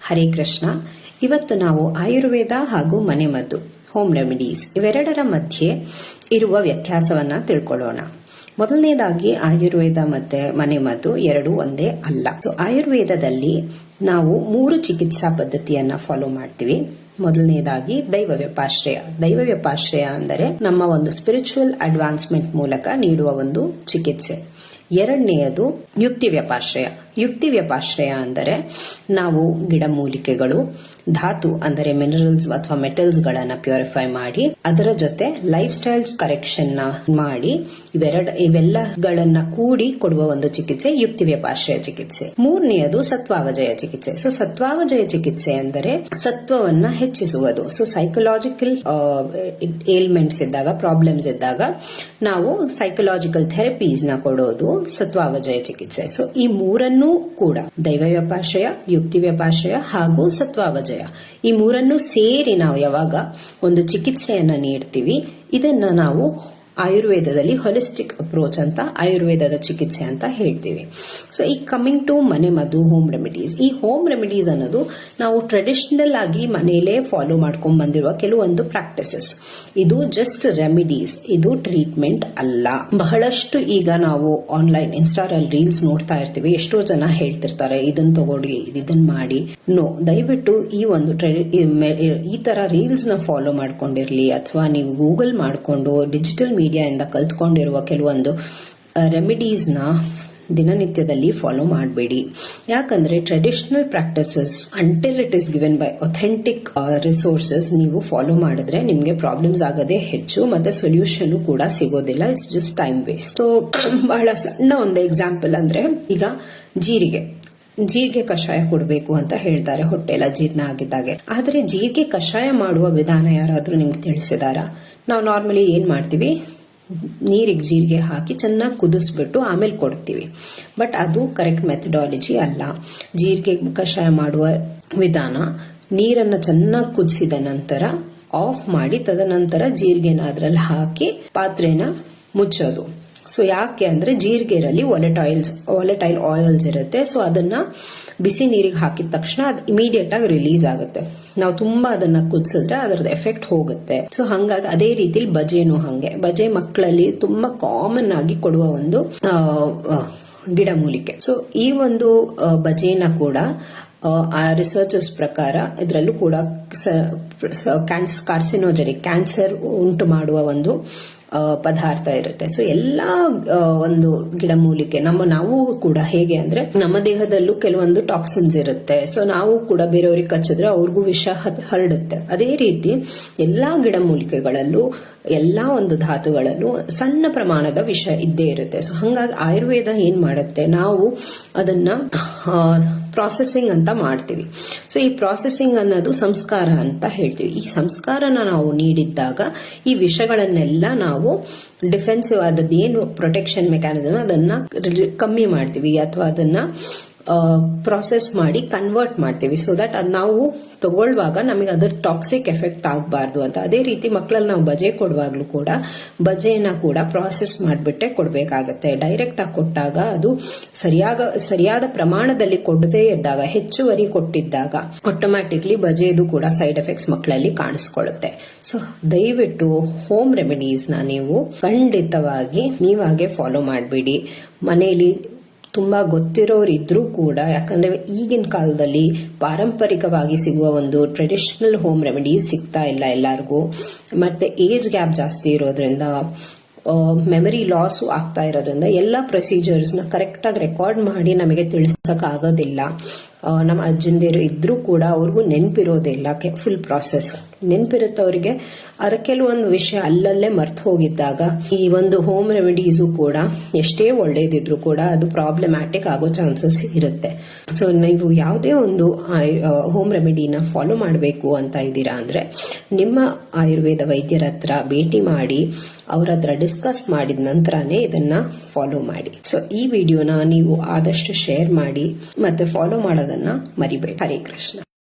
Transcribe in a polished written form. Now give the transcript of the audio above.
ಹರೇ ಕೃಷ್ಣ. ಇವತ್ತು ನಾವು ಆಯುರ್ವೇದ ಹಾಗೂ ಮನೆಮದ್ದು ಹೋಮ್ ರೆಮಿಡೀಸ್ ಇವೆರಡರ ಮಧ್ಯೆ ಇರುವ ವ್ಯತ್ಯಾಸವನ್ನ ತಿಳ್ಕೊಳ್ಳೋಣ. ಮೊದಲನೇದಾಗಿ ಆಯುರ್ವೇದ ಮತ್ತೆ ಮನೆಮದ್ದು ಎರಡೂ ಒಂದೇ ಅಲ್ಲ. ಸೊ ಆಯುರ್ವೇದದಲ್ಲಿ ನಾವು 3 ಚಿಕಿತ್ಸಾ ಪದ್ಧತಿಯನ್ನ ಫಾಲೋ ಮಾಡ್ತೀವಿ. ಮೊದಲನೇದಾಗಿ ದೈವ ವ್ಯಪಾಶ್ರಯ. ದೈವ ವ್ಯಪಾಶ್ರಯ ಅಂದರೆ ನಮ್ಮ ಒಂದು ಸ್ಪಿರಿಚುವಲ್ ಅಡ್ವಾನ್ಸ್ಮೆಂಟ್ ಮೂಲಕ ನೀಡುವ ಒಂದು ಚಿಕಿತ್ಸೆ. ಎರಡನೆಯದು ಯುಕ್ತಿ ವ್ಯಪಾಶ್ರಯ. ಯುಕ್ತಿ ವ್ಯಪಾಶ್ರಯ ಅಂದರೆ ನಾವು ಗಿಡಮೂಲಿಕೆಗಳು, ಧಾತು ಅಂದರೆ ಮಿನರಲ್ಸ್ ಅಥವಾ ಮೆಟಲ್ಸ್ ಗಳನ್ನ ಪ್ಯೂರಿಫೈ ಮಾಡಿ ಅದರ ಜೊತೆ ಲೈಫ್ ಸ್ಟೈಲ್ ಕರೆಕ್ಷನ್ ನ ಮಾಡಿ ಇವೆಲ್ಲಗಳನ್ನ ಕೂಡಿ ಕೊಡುವ ಒಂದು ಚಿಕಿತ್ಸೆ ಯುಕ್ತಿ ವ್ಯಪಾಶ್ರಯ ಚಿಕಿತ್ಸೆ. ಮೂರನೆಯದು ಸತ್ವಾವಜಯ ಚಿಕಿತ್ಸೆ. ಸೊ ಸತ್ವಾವಜಯ ಚಿಕಿತ್ಸೆ ಅಂದರೆ ಸತ್ವವನ್ನ ಹೆಚ್ಚಿಸುವುದು. ಸೊ ಸೈಕಲಾಜಿಕಲ್ ಏಲ್ಮೆಂಟ್ಸ್ ಇದ್ದಾಗ, ಪ್ರಾಬ್ಲಮ್ಸ್ ಇದ್ದಾಗ ನಾವು ಸೈಕಲಾಜಿಕಲ್ ಥೆರಪೀಸ್ ನ ಕೊಡೋದು ಸತ್ವಾವಜಯ ಚಿಕಿತ್ಸೆ. ಸೊ ಈ ಮೂರನ್ನೂ ಕೂಡ ದೈವ ವ್ಯಪಾಶ್ರಯ, ಯುಕ್ತಿ ವ್ಯಪಾಶ್ರಯ ಹಾಗೂ ಸತ್ವಾವಜಯ, ಈ ಮೂರನ್ನು ಸೇರಿ ನಾವು ಯಾವಾಗ ಒಂದು ಚಿಕಿತ್ಸೆಯನ್ನ ನೀಡ್ತೀವಿ, ಇದನ್ನ ನಾವು ಆಯುರ್ವೇದದಲ್ಲಿ ಹೊಲಿಸ್ಟಿಕ್ ಅಪ್ರೋಚ್ ಅಂತ, ಆಯುರ್ವೇದದ ಚಿಕಿತ್ಸೆ ಅಂತ ಹೇಳ್ತೀವಿ. ಸೊ ಈ ಕಮಿಂಗ್ ಟು ಮನೆಮದ್ದು, ಹೋಮ್ ರೆಮಿಡೀಸ್. ಈ ಹೋಮ್ ರೆಮಿಡೀಸ್ ಅನ್ನೋದು ನಾವು ಟ್ರೆಡಿಷನಲ್ ಆಗಿ ಮನೆಯಲ್ಲೇ ಫಾಲೋ ಮಾಡ್ಕೊಂಡ್ ಬಂದಿರುವ ಕೆಲವೊಂದು ಪ್ರಾಕ್ಟಿಸಸ್. ಇದು ಜಸ್ಟ್ ರೆಮಿಡೀಸ್, ಇದು ಟ್ರೀಟ್ಮೆಂಟ್ ಅಲ್ಲ. ಬಹಳಷ್ಟು ಈಗ ನಾವು ಆನ್ಲೈನ್ ಇನ್ಸ್ಟಾರಲ್ಲಿ ರೀಲ್ಸ್ ನೋಡ್ತಾ ಇರ್ತೀವಿ. ಎಷ್ಟೋ ಜನ ಹೇಳ್ತಿರ್ತಾರೆ ಇದನ್ನ ತಗೊಳ್ಳಿ, ಇದನ್ನ ಮಾಡಿ. ನೋ, ದಯವಿಟ್ಟು ಈ ತರ ರೀಲ್ಸ್ ನ ಫಾಲೋ ಮಾಡ್ಕೊಂಡಿರ್ಲಿ, ಅಥವಾ ನೀವು ಗೂಗಲ್ ಮಾಡ್ಕೊಂಡು ಡಿಜಿಟಲ್ ಮೀಡಿಯಾ ಇಂದ ಕಲ್ತ್ಕೊಂಡಿರುವ ಕೆಲವೊಂದು ರೆಮಿಡೀಸ್ ನ ದಿನನಿತ್ಯದಲ್ಲಿ ಫಾಲೋ ಮಾಡಬೇಡಿ. ಯಾಕಂದ್ರೆ traditional practices until it is given by authentic resources ನೀವು ಫಾಲೋ ಮಾಡಿದ್ರೆ ನಿಮ್ಗೆ ಪ್ರಾಬ್ಲಮ್ಸ್ ಆಗದೆ ಹೆಚ್ಚು, ಮತ್ತೆ ಸೊಲ್ಯೂಷನ್ ಕೂಡ ಸಿಗೋದಿಲ್ಲ. It's just time waste. So ಬಹಳ ಸಣ್ಣ ಒಂದು ಎಕ್ಸಾಂಪಲ್ ಅಂದ್ರೆ, ಈಗ ಜೀರಿಗೆ ಕಷಾಯ ಕೊಡಬೇಕು ಅಂತ ಹೇಳ್ತಾರೆ ಹೊಟ್ಟೆ ಎಲ್ಲ ಜೀರ್ಣ ಆಗಿದ್ದಾಗೆ. ಆದ್ರೆ ಜೀರಿಗೆ ಕಷಾಯ ಮಾಡುವ ವಿಧಾನ ಯಾರಾದ್ರೂ ನಿಮ್ಗೆ ತಿಳಿಸಿದಾರ? ನಾವು ನಾರ್ಮಲಿ ಏನ್ ಮಾಡ್ತೀವಿ, ನೀರಿಗೆ ಜೀರಿಗೆ ಹಾಕಿ ಚೆನ್ನಾಗಿ ಕುದಿಸ್ಬಿಟ್ಟು ಆಮೇಲೆ ಕೊಡ್ತೀವಿ. ಬಟ್ ಅದು ಕರೆಕ್ಟ್ ಮೆಥಡಾಲಜಿ ಅಲ್ಲ. ಜೀರಿಗೆ ಕಷಾಯ ಮಾಡುವ ವಿಧಾನ, ನೀರನ್ನ ಚೆನ್ನಾಗಿ ಕುದಿಸಿದ ನಂತರ ಆಫ್ ಮಾಡಿ ತದನಂತರ ಜೀರಿಗೆನ ಅದ್ರಲ್ಲಿ ಹಾಕಿ ಪಾತ್ರೆನ ಮುಚ್ಚೋದು. ಸೊ ಯಾಕೆ ಅಂದ್ರೆ ಜೀರಿಗೆರಲ್ಲಿ ವಾಲೆಟೈಲ್ ಆಯಿಲ್ಸ್ ಇರುತ್ತೆ. ಸೊ ಅದನ್ನ ಬಿಸಿ ನೀರಿಗೆ ಹಾಕಿದ ತಕ್ಷಣ ಅದು ಇಮಿಡಿಯೇಟ್ ಆಗಿ ರಿಲೀಸ್ ಆಗುತ್ತೆ. ನಾವು ತುಂಬಾ ಅದನ್ನ ಕುದಿಸಿದ್ರೆ ಅದರದ ಎಫೆಕ್ಟ್ ಹೋಗುತ್ತೆ. ಸೊ ಹಂಗಾಗಿ ಅದೇ ರೀತಿಲಿ ಬಜೆನೂ ಹಂಗೆ. ಬಜೆ ಮಕ್ಕಳಲ್ಲಿ ತುಂಬಾ ಕಾಮನ್ ಆಗಿ ಕೊಡುವ ಒಂದು ಗಿಡಮೂಲಿಕೆ. ಸೊ ಈ ಒಂದು ಬಜೆನ ಕೂಡ ಆ ರಿಸರ್ಚರ್ಸ್ ಪ್ರಕಾರ ಇದರಲ್ಲೂ ಕೂಡ ಕಾರ್ಸಿನೋಜೆನಿಕ್, ಕ್ಯಾನ್ಸರ್ ಉಂಟು ಮಾಡುವ ಒಂದು ಪದಾರ್ಥ ಇರುತ್ತೆ. ಸೊ ಎಲ್ಲಾ ಒಂದು ಗಿಡಮೂಲಿಕೆ ನಾವು ಕೂಡ ಹೇಗೆ ಅಂದ್ರೆ ನಮ್ಮ ದೇಹದಲ್ಲೂ ಕೆಲವೊಂದು ಟಾಕ್ಸಿನ್ಸ್ ಇರುತ್ತೆ. ಸೊ ನಾವು ಕೂಡ ಬೇರೆಯವ್ರಿಗೆ ಕಚ್ಚಿದ್ರೆ ಅವ್ರಿಗೂ ವಿಷ ಹರಡುತ್ತೆ. ಅದೇ ರೀತಿ ಎಲ್ಲಾ ಗಿಡಮೂಲಿಕೆಗಳಲ್ಲೂ, ಎಲ್ಲಾ ಒಂದು ಧಾತುಗಳಲ್ಲೂ ಸಣ್ಣ ಪ್ರಮಾಣದ ವಿಷ ಇದ್ದೇ ಇರುತ್ತೆ. ಸೊ ಹಂಗಾಗಿ ಆಯುರ್ವೇದ ಏನ್ ಮಾಡುತ್ತೆ, ನಾವು ಅದನ್ನ ಪ್ರಾಸೆಸಿಂಗ್ ಅಂತ ಮಾಡ್ತೀವಿ. ಸೊ ಈ ಪ್ರಾಸೆಸಿಂಗ್ ಅನ್ನೋದು ಸಂಸ್ಕಾರ ಅಂತ ಹೇಳ್ತೀವಿ. ಈ ಸಂಸ್ಕಾರನ ನಾವು ನೀಡಿದ್ದಾಗ ಈ ವಿಷಗಳನ್ನೆಲ್ಲ ನಾವು ಡಿಫೆನ್ಸಿವ್ ಆದದ್ದು ಏನು ಪ್ರೊಟೆಕ್ಷನ್ ಮೆಕ್ಯಾನಿಸಮ್ ಅದನ್ನ ಕಮ್ಮಿ ಮಾಡ್ತೀವಿ, ಅಥವಾ ಅದನ್ನ ಪ್ರಾಸೆಸ್ ಮಾಡಿ ಕನ್ವರ್ಟ್ ಮಾಡ್ತೀವಿ. ಸೊ ದಟ್ ಅದು ನಾವು ತಗೊಳ್ಳುವಾಗ ನಮಗೆ ಅದ್ರ ಟಾಕ್ಸಿಕ್ ಎಫೆಕ್ಟ್ ಆಗಬಾರ್ದು ಅಂತ. ಅದೇ ರೀತಿ ಮಕ್ಕಳಲ್ಲಿ ನಾವು ಬಜೆ ಕೊಡುವಾಗ್ಲೂ ಕೂಡ ಬಜೆನ ಕೂಡ ಪ್ರಾಸೆಸ್ ಮಾಡಿಬಿಟ್ಟೆ ಕೊಡಬೇಕಾಗತ್ತೆ. ಡೈರೆಕ್ಟ್ ಆಗಿ ಕೊಟ್ಟಾಗ ಅದು ಸರಿಯಾದ ಪ್ರಮಾಣದಲ್ಲಿ ಕೊಡದೇ ಇದ್ದಾಗ, ಹೆಚ್ಚುವರಿ ಕೊಟ್ಟಿದ್ದಾಗ ಆಟೋಮ್ಯಾಟಿಕ್ಲಿ ಬಜೆದು ಕೂಡ ಸೈಡ್ ಎಫೆಕ್ಟ್ಸ್ ಮಕ್ಕಳಲ್ಲಿ ಕಾಣಿಸ್ಕೊಳ್ಳುತ್ತೆ. ಸೊ ದಯವಿಟ್ಟು ಹೋಮ್ ರೆಮಿಡೀಸ್ ನ ನೀವು ಖಂಡಿತವಾಗಿ ನೀವಾಗೆ ಫಾಲೋ ಮಾಡಬೇಡಿ. ಮನೆಯಲ್ಲಿ ತುಂಬಾ ಗೊತ್ತಿರೋರಿದ್ರೂ ಕೂಡ, ಯಾಕಂದ್ರೆ ಈಗಿನ ಕಾಲದಲ್ಲಿ ಪಾರಂಪರಿಕವಾಗಿ ಸಿಗುವ ಒಂದು ಟ್ರೆಡಿಷನಲ್ ಹೋಮ್ ರೆಮಿಡೀಸ್ ಸಿಗ್ತಾ ಇಲ್ಲ ಎಲ್ಲರಿಗೂ. ಮತ್ತೆ ಏಜ್ ಗ್ಯಾಪ್ ಜಾಸ್ತಿ ಇರೋದ್ರಿಂದ, ಮೆಮರಿ ಲಾಸ್ ಆಗ್ತಾ ಇರೋದ್ರಿಂದ ಎಲ್ಲ ಪ್ರೊಸೀಜರ್ಸ್ ನ ಕರೆಕ್ಟ್ ಆಗಿ ರೆಕಾರ್ಡ್ ಮಾಡಿ ನಮಗೆ ತಿಳಿಸಕ್ ಆಗೋದಿಲ್ಲ. ನಮ್ಮ ಅಜ್ಜಂದಿರು ಇದ್ರೂ ಕೂಡ ಅವ್ರಿಗೂ ನೆನಪಿರೋದಿಲ್ಲ ಫುಲ್ ಪ್ರಾಸೆಸ್. ನೆನಪಿರುತ್ತೆ ಅವರಿಗೆ, ಅದರ ಕೆಲವೊಂದು ವಿಷಯ ಅಲ್ಲಲ್ಲೇ ಮರ್ತು ಹೋಗಿದ್ದಾಗ ಈ ಒಂದು ಹೋಮ್ ರೆಮಿಡೀಸು ಕೂಡ ಎಷ್ಟೇ ಒಳ್ಳೇದಿದ್ರು ಕೂಡ ಅದು ಪ್ರಾಬ್ಲಮ್ಯಾಟಿಕ್ ಆಗೋ ಚಾನ್ಸಸ್ ಇರುತ್ತೆ. ಸೊ ನೀವು ಯಾವುದೇ ಒಂದು ಹೋಮ್ ರೆಮಿಡಿನ ಫಾಲೋ ಮಾಡಬೇಕು ಅಂತ ಇದ್ದೀರಾ ಅಂದ್ರೆ ನಿಮ್ಮ ಆಯುರ್ವೇದ ವೈದ್ಯರ ಹತ್ರ ಭೇಟಿ ಮಾಡಿ ಅವ್ರ ಹತ್ರ ಡಿಸ್ಕಸ್ ಮಾಡಿದ ನಂತರನೇ ಇದನ್ನ ಫಾಲೋ ಮಾಡಿ. ಸೊ ಈ ವಿಡಿಯೋನ ನೀವು ಆದಷ್ಟು ಶೇರ್ ಮಾಡಿ ಮತ್ತೆ ಫಾಲೋ ಮಾಡೋದನ್ನ ಮರಿಬೇಡಿ. ಹರೇ ಕೃಷ್ಣ.